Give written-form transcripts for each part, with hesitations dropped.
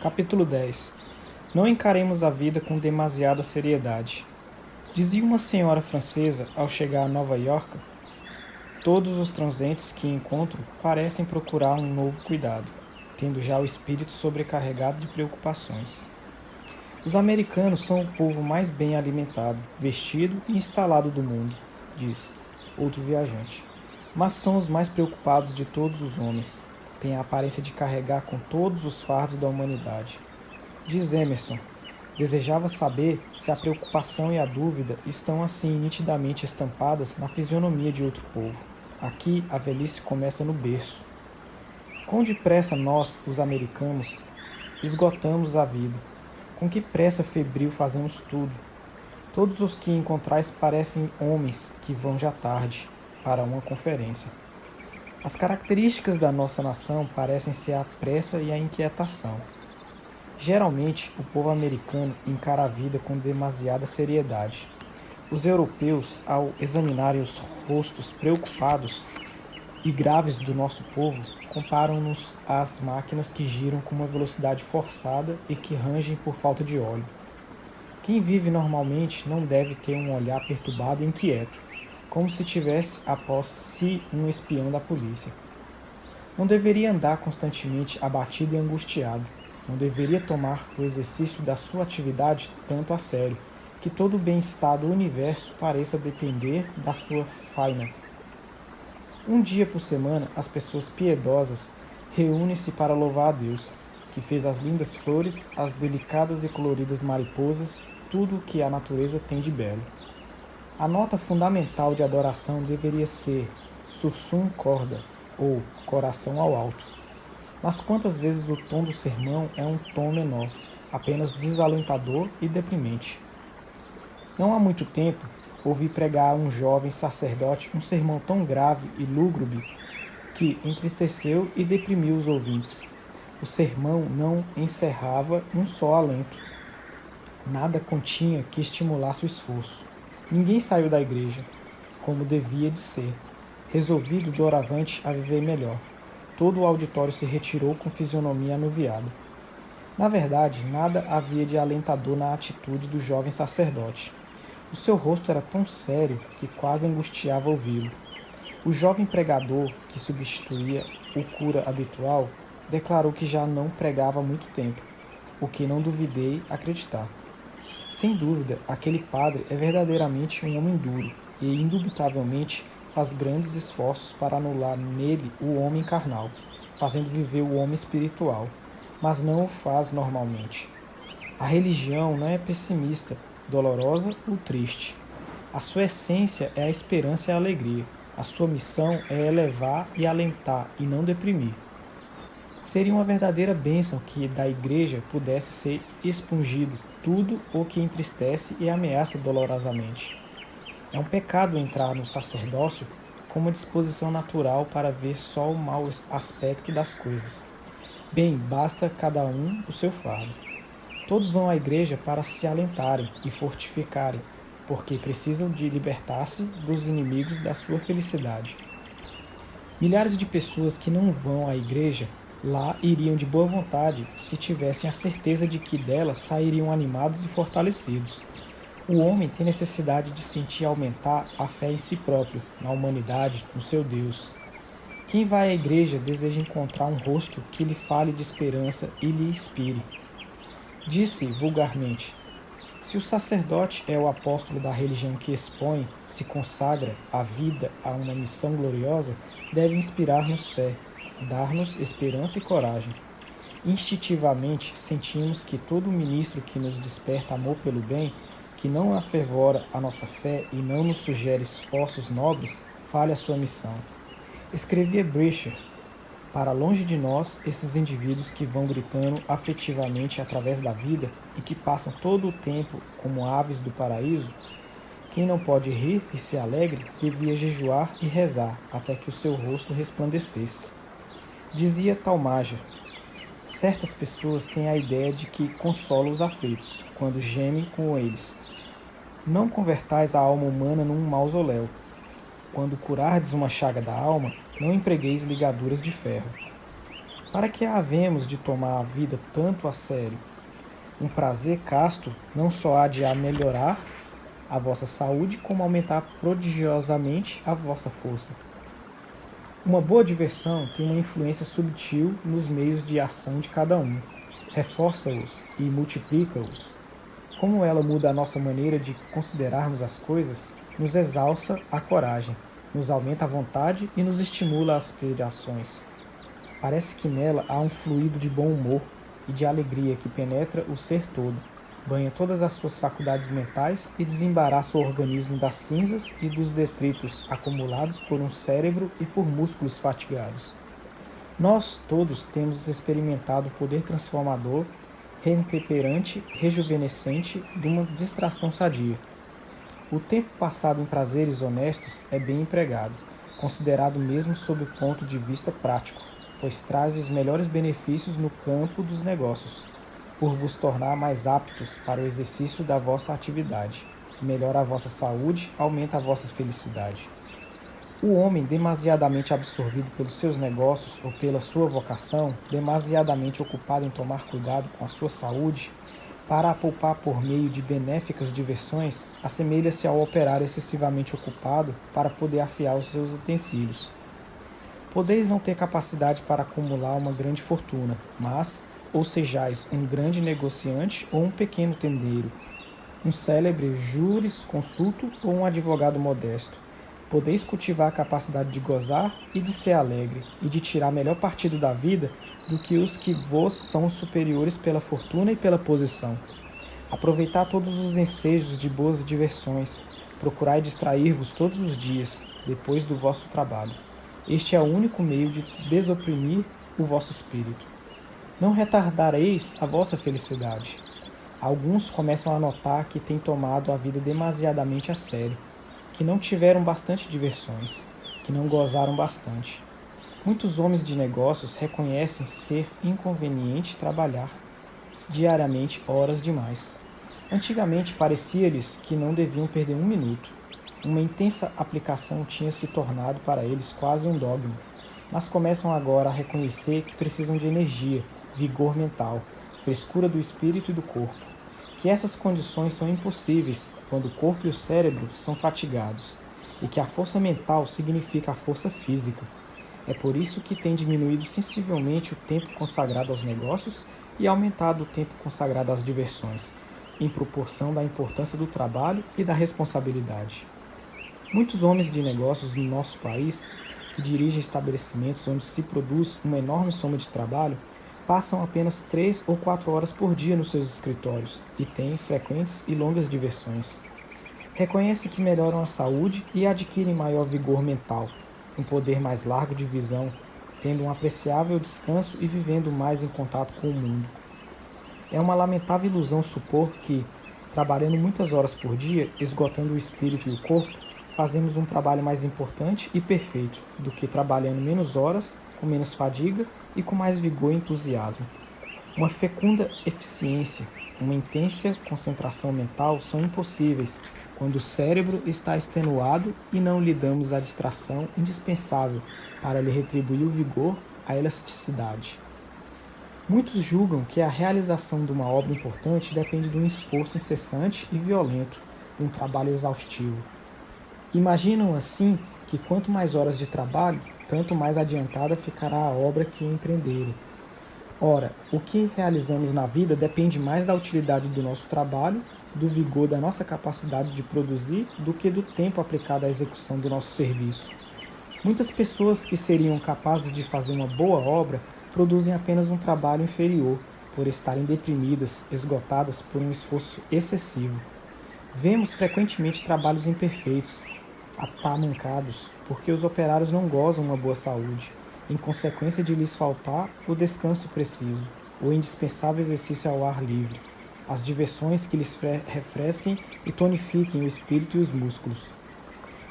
Capítulo 10. Não encaremos a vida com demasiada seriedade. Dizia uma senhora francesa ao chegar a Nova York: todos os transeuntes que encontro parecem procurar um novo cuidado, tendo já o espírito sobrecarregado de preocupações. Os americanos são o povo mais bem alimentado, vestido e instalado do mundo, diz outro viajante. Mas são os mais preocupados de todos os homens. Têm a aparência de carregar com todos os fardos da humanidade. Diz Emerson: desejava saber se a preocupação e a dúvida estão assim nitidamente estampadas na fisionomia de outro povo. Aqui a velhice começa no berço. Quão depressa nós, os americanos, esgotamos a vida. Com que pressa febril fazemos tudo. Todos os que encontrais parecem homens que vão já tarde para uma conferência. As características da nossa nação parecem ser a pressa e a inquietação. Geralmente, o povo americano encara a vida com demasiada seriedade. Os europeus, ao examinarem os rostos preocupados e graves do nosso povo, comparam-nos às máquinas que giram com uma velocidade forçada e que rangem por falta de óleo. Quem vive normalmente não deve ter um olhar perturbado e inquieto, como se tivesse após si um espião da polícia. Não deveria andar constantemente abatido e angustiado. Não deveria tomar o exercício da sua atividade tanto a sério, que todo o bem-estar do universo pareça depender da sua faina. Um dia por semana, as pessoas piedosas reúnem-se para louvar a Deus, que fez as lindas flores, as delicadas e coloridas mariposas, tudo o que a natureza tem de belo. A nota fundamental de adoração deveria ser sursum corda, ou coração ao alto. Mas quantas vezes o tom do sermão é um tom menor, apenas desalentador e deprimente. Não há muito tempo, ouvi pregar a um jovem sacerdote um sermão tão grave e lúgubre que entristeceu e deprimiu os ouvintes. O sermão não encerrava um só alento. Nada continha que estimulasse o esforço. Ninguém saiu da igreja, como devia de ser, resolvido doravante a viver melhor. Todo o auditório se retirou com fisionomia anuviada. Na verdade, nada havia de alentador na atitude do jovem sacerdote. O seu rosto era tão sério que quase angustiava ouvi-lo. O jovem pregador, que substituía o cura habitual, declarou que já não pregava há muito tempo, o que não duvidei acreditar. Sem dúvida, aquele padre é verdadeiramente um homem duro e, indubitavelmente, faz grandes esforços para anular nele o homem carnal, fazendo viver o homem espiritual, mas não o faz normalmente. A religião não é pessimista, dolorosa ou triste. A sua essência é a esperança e a alegria. A sua missão é elevar e alentar, e não deprimir. Seria uma verdadeira bênção que da igreja pudesse ser expungido tudo o que entristece e ameaça dolorosamente. É um pecado entrar no sacerdócio com uma disposição natural para ver só o mau aspecto das coisas. Bem, basta cada um o seu fardo. Todos vão à igreja para se alentarem e fortificarem, porque precisam de libertar-se dos inimigos da sua felicidade. Milhares de pessoas que não vão à igreja lá iriam de boa vontade se tivessem a certeza de que dela sairiam animados e fortalecidos. O homem tem necessidade de sentir aumentar a fé em si próprio, na humanidade, no seu Deus. Quem vai à igreja deseja encontrar um rosto que lhe fale de esperança e lhe inspire. Disse vulgarmente: se o sacerdote é o apóstolo da religião que expõe, se consagra a vida a uma missão gloriosa, deve inspirar-nos fé, dar-nos esperança e coragem. Instintivamente sentimos que todo ministro que nos desperta amor pelo bem, que não afervora a nossa fé e não nos sugere esforços nobres, falha a sua missão. Escrevia Brecher: para longe de nós, esses indivíduos que vão gritando afetivamente através da vida e que passam todo o tempo como aves do paraíso, quem não pode rir e ser alegre, devia jejuar e rezar até que o seu rosto resplandecesse. Dizia Talmager: certas pessoas têm a ideia de que consolam os aflitos, quando gemem com eles. Não convertais a alma humana num mausoléu. Quando curardes uma chaga da alma, não empregueis ligaduras de ferro. Para que havemos de tomar a vida tanto a sério? Um prazer casto não só há de melhorar a vossa saúde, como aumentar prodigiosamente a vossa força. Uma boa diversão tem uma influência subtil nos meios de ação de cada um, reforça-os e multiplica-os. Como ela muda a nossa maneira de considerarmos as coisas, nos exalça a coragem, nos aumenta a vontade e nos estimula as aspirações. Parece que nela há um fluido de bom humor e de alegria que penetra o ser todo, banha todas as suas faculdades mentais e desembaraça o organismo das cinzas e dos detritos acumulados por um cérebro e por músculos fatigados. Nós todos temos experimentado o poder transformador, retemperante, rejuvenescente de uma distração sadia. O tempo passado em prazeres honestos é bem empregado, considerado mesmo sob o ponto de vista prático, pois traz os melhores benefícios no campo dos negócios, por vos tornar mais aptos para o exercício da vossa atividade. Melhora a vossa saúde, aumenta a vossa felicidade. O homem demasiadamente absorvido pelos seus negócios ou pela sua vocação, demasiadamente ocupado em tomar cuidado com a sua saúde, para a poupar por meio de benéficas diversões, assemelha-se ao operário excessivamente ocupado para poder afiar os seus utensílios. Podeis não ter capacidade para acumular uma grande fortuna, mas, ou sejais um grande negociante ou um pequeno tendeiro, um célebre jurisconsulto ou um advogado modesto, podeis cultivar a capacidade de gozar e de ser alegre, e de tirar melhor partido da vida do que os que vos são superiores pela fortuna e pela posição. Aproveitar todos os ensejos de boas diversões, procurai distrair-vos todos os dias, depois do vosso trabalho. Este é o único meio de desoprimir o vosso espírito. Não retardareis a vossa felicidade. Alguns começam a notar que têm tomado a vida demasiadamente a sério, que não tiveram bastante diversões, que não gozaram bastante. Muitos homens de negócios reconhecem ser inconveniente trabalhar diariamente horas demais. Antigamente parecia-lhes que não deviam perder um minuto. Uma intensa aplicação tinha se tornado para eles quase um dogma, mas começam agora a reconhecer que precisam de energia, vigor mental, frescura do espírito e do corpo, que essas condições são impossíveis quando o corpo e o cérebro são fatigados, e que a força mental significa a força física. É por isso que tem diminuído sensivelmente o tempo consagrado aos negócios e aumentado o tempo consagrado às diversões, em proporção da importância do trabalho e da responsabilidade. Muitos homens de negócios no nosso país, que dirigem estabelecimentos onde se produz uma enorme soma de trabalho, passam apenas 3 ou 4 horas por dia nos seus escritórios e têm frequentes e longas diversões. Reconhecem que melhoram a saúde e adquirem maior vigor mental, um poder mais largo de visão, tendo um apreciável descanso e vivendo mais em contato com o mundo. É uma lamentável ilusão supor que, trabalhando muitas horas por dia, esgotando o espírito e o corpo, fazemos um trabalho mais importante e perfeito do que trabalhando menos horas, com menos fadiga e com mais vigor e entusiasmo. Uma fecunda eficiência, uma intensa concentração mental são impossíveis quando o cérebro está extenuado e não lhe damos a distração indispensável para lhe retribuir o vigor, a elasticidade. Muitos julgam que a realização de uma obra importante depende de um esforço incessante e violento, de um trabalho exaustivo. Imaginam assim que quanto mais horas de trabalho, tanto mais adiantada ficará a obra que empreenderem. Ora, o que realizamos na vida depende mais da utilidade do nosso trabalho, do vigor da nossa capacidade de produzir, do que do tempo aplicado à execução do nosso serviço. Muitas pessoas que seriam capazes de fazer uma boa obra produzem apenas um trabalho inferior, por estarem deprimidas, esgotadas por um esforço excessivo. Vemos frequentemente trabalhos imperfeitos, atamancados, porque os operários não gozam uma boa saúde, em consequência de lhes faltar o descanso preciso, o indispensável exercício ao ar livre, as diversões que lhes refresquem e tonifiquem o espírito e os músculos.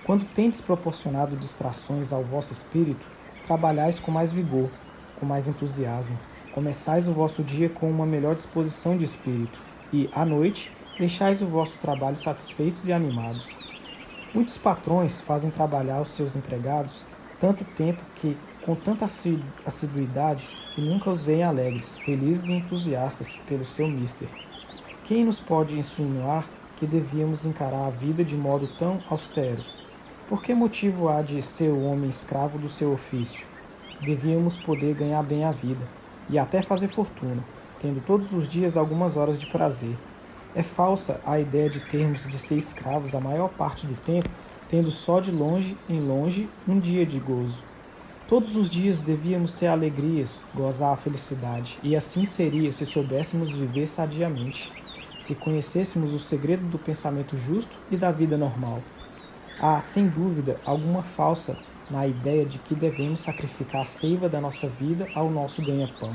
Quando tendes proporcionado distrações ao vosso espírito, trabalhais com mais vigor, com mais entusiasmo, começais o vosso dia com uma melhor disposição de espírito e, à noite, deixais o vosso trabalho satisfeitos e animados. Muitos patrões fazem trabalhar os seus empregados tanto tempo que com tanta assiduidade que nunca os veem alegres, felizes e entusiastas pelo seu mister. Quem nos pode insinuar que devíamos encarar a vida de modo tão austero? Por que motivo há de ser o homem escravo do seu ofício? Devíamos poder ganhar bem a vida, e até fazer fortuna, tendo todos os dias algumas horas de prazer. É falsa a ideia de termos de ser escravos a maior parte do tempo, tendo só de longe em longe um dia de gozo. Todos os dias devíamos ter alegrias, gozar a felicidade, e assim seria se soubéssemos viver sadiamente, se conhecêssemos o segredo do pensamento justo e da vida normal. Há, sem dúvida, alguma falsa na ideia de que devemos sacrificar a seiva da nossa vida ao nosso ganha-pão.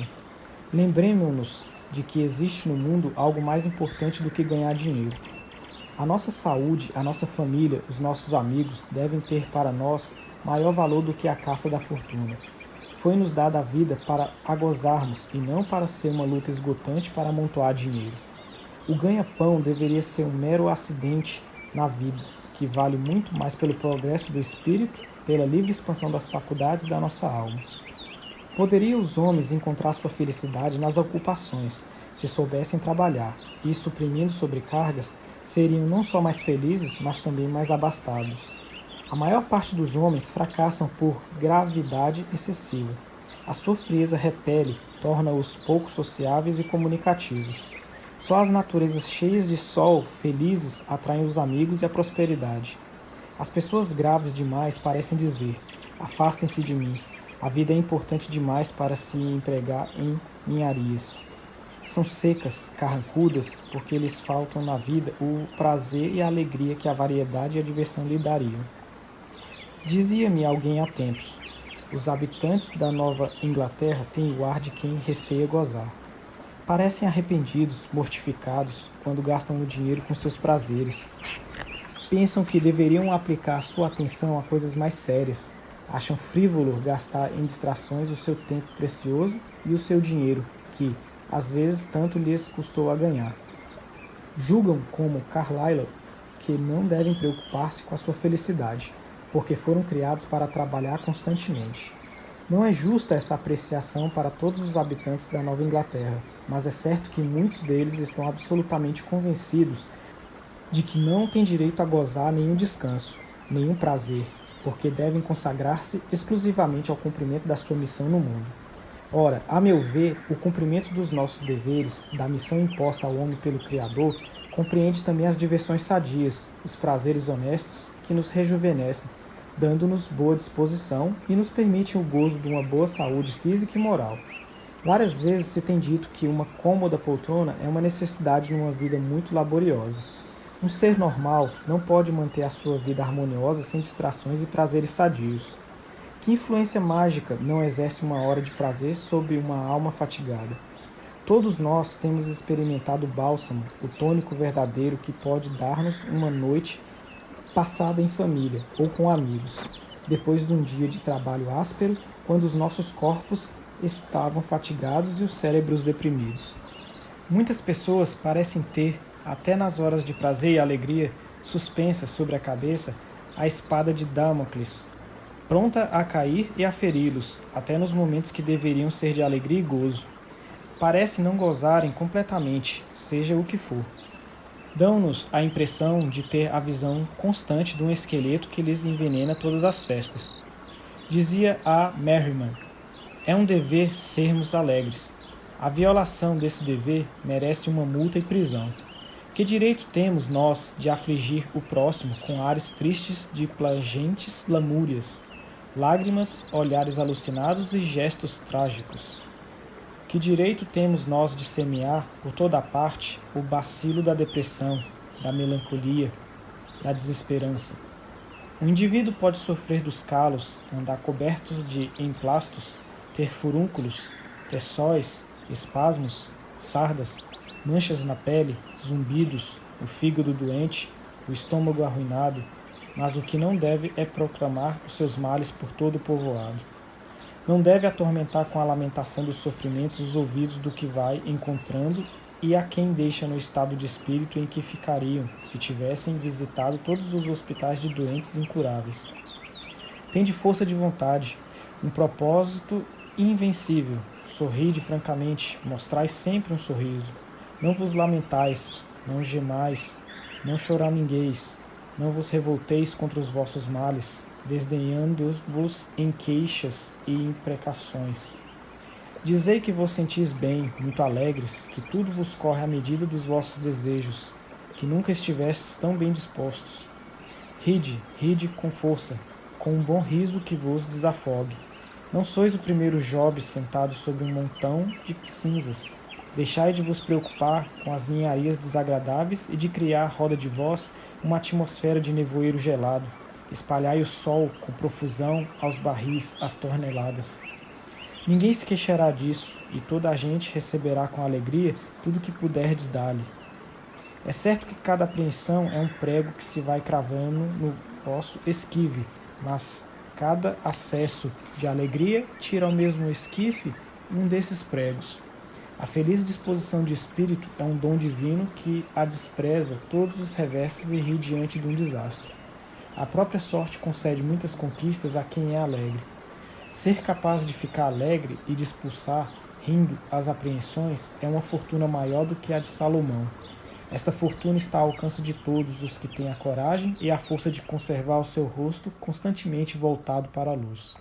Lembremos-nos de que existe no mundo algo mais importante do que ganhar dinheiro. A nossa saúde, a nossa família, os nossos amigos devem ter para nós maior valor do que a caça da fortuna. Foi-nos dada a vida para a gozarmos e não para ser uma luta esgotante para amontoar dinheiro. O ganha-pão deveria ser um mero acidente na vida, que vale muito mais pelo progresso do espírito, pela livre expansão das faculdades da nossa alma. Poderiam os homens encontrar sua felicidade nas ocupações, se soubessem trabalhar, e, suprimindo sobrecargas, seriam não só mais felizes, mas também mais abastados. A maior parte dos homens fracassam por gravidade excessiva. A sua frieza repele, torna-os pouco sociáveis e comunicativos. Só as naturezas cheias de sol, felizes, atraem os amigos e a prosperidade. As pessoas graves demais parecem dizer: afastem-se de mim. A vida é importante demais para se empregar em ninharias. São secas, carrancudas, porque lhes faltam na vida o prazer e a alegria que a variedade e a diversão lhe dariam. Dizia-me alguém há tempos: os habitantes da Nova Inglaterra têm o ar de quem receia gozar. Parecem arrependidos, mortificados, quando gastam o dinheiro com seus prazeres. Pensam que deveriam aplicar sua atenção a coisas mais sérias. Acham frívolo gastar em distrações o seu tempo precioso e o seu dinheiro, que, às vezes, tanto lhes custou a ganhar. Julgam, como Carlyle, que não devem preocupar-se com a sua felicidade, porque foram criados para trabalhar constantemente. Não é justa essa apreciação para todos os habitantes da Nova Inglaterra, mas é certo que muitos deles estão absolutamente convencidos de que não têm direito a gozar nenhum descanso, nenhum prazer, porque devem consagrar-se exclusivamente ao cumprimento da sua missão no mundo. Ora, a meu ver, o cumprimento dos nossos deveres, da missão imposta ao homem pelo Criador, compreende também as diversões sadias, os prazeres honestos que nos rejuvenescem, dando-nos boa disposição e nos permitem o gozo de uma boa saúde física e moral. Várias vezes se tem dito que uma cômoda poltrona é uma necessidade numa vida muito laboriosa. Um ser normal não pode manter a sua vida harmoniosa sem distrações e prazeres sadios. Que influência mágica não exerce uma hora de prazer sobre uma alma fatigada? Todos nós temos experimentado o bálsamo, o tônico verdadeiro que pode dar-nos uma noite passada em família ou com amigos, depois de um dia de trabalho áspero, quando os nossos corpos estavam fatigados e os cérebros deprimidos. Muitas pessoas parecem ter, até nas horas de prazer e alegria, suspensa sobre a cabeça a espada de Damocles, pronta a cair e a feri-los, até nos momentos que deveriam ser de alegria e gozo. Parece não gozarem completamente, seja o que for. Dão-nos a impressão de ter a visão constante de um esqueleto que lhes envenena todas as festas. Dizia a Merriman: é um dever sermos alegres. A violação desse dever merece uma multa e prisão. Que direito temos nós de afligir o próximo com ares tristes de plangentes lamúrias, lágrimas, olhares alucinados e gestos trágicos? Que direito temos nós de semear, por toda a parte, o bacilo da depressão, da melancolia, da desesperança? O indivíduo pode sofrer dos calos, andar coberto de emplastos, ter furúnculos, ter sóis, espasmos, sardas, manchas na pele, zumbidos, o fígado doente, o estômago arruinado, mas o que não deve é proclamar os seus males por todo o povoado. Não deve atormentar com a lamentação dos sofrimentos os ouvidos do que vai encontrando e a quem deixa no estado de espírito em que ficariam se tivessem visitado todos os hospitais de doentes incuráveis. Tende força de vontade, Um propósito invencível. Sorride francamente, mostrai sempre um sorriso. Não vos lamentais, não gemais, não choramingueis, não vos revolteis contra os vossos males, desdenhando-vos em queixas e imprecações. Dizei que vos sentis bem, muito alegres, que tudo vos corre à medida dos vossos desejos, que nunca estivestes tão bem dispostos. Ride, ride com força, com um bom riso que vos desafogue. Não sois o primeiro Job sentado sobre um montão de cinzas. Deixai de vos preocupar com as ninharias desagradáveis e de criar à roda de vós uma atmosfera de nevoeiro gelado. Espalhai o sol com profusão aos barris, às toneladas. Ninguém se queixará disso, e toda a gente receberá com alegria tudo que puderdes dar-lhe. É certo que cada apreensão é um prego que se vai cravando no vosso esquive, mas cada acesso de alegria tira ao mesmo esquife um desses pregos. A feliz disposição de espírito é um dom divino que a despreza todos os reversos e ri diante de um desastre. A própria sorte concede muitas conquistas a quem é alegre. Ser capaz de ficar alegre e de expulsar, rindo, as apreensões é uma fortuna maior do que a de Salomão. Esta fortuna está ao alcance de todos os que têm a coragem e a força de conservar o seu rosto constantemente voltado para a luz.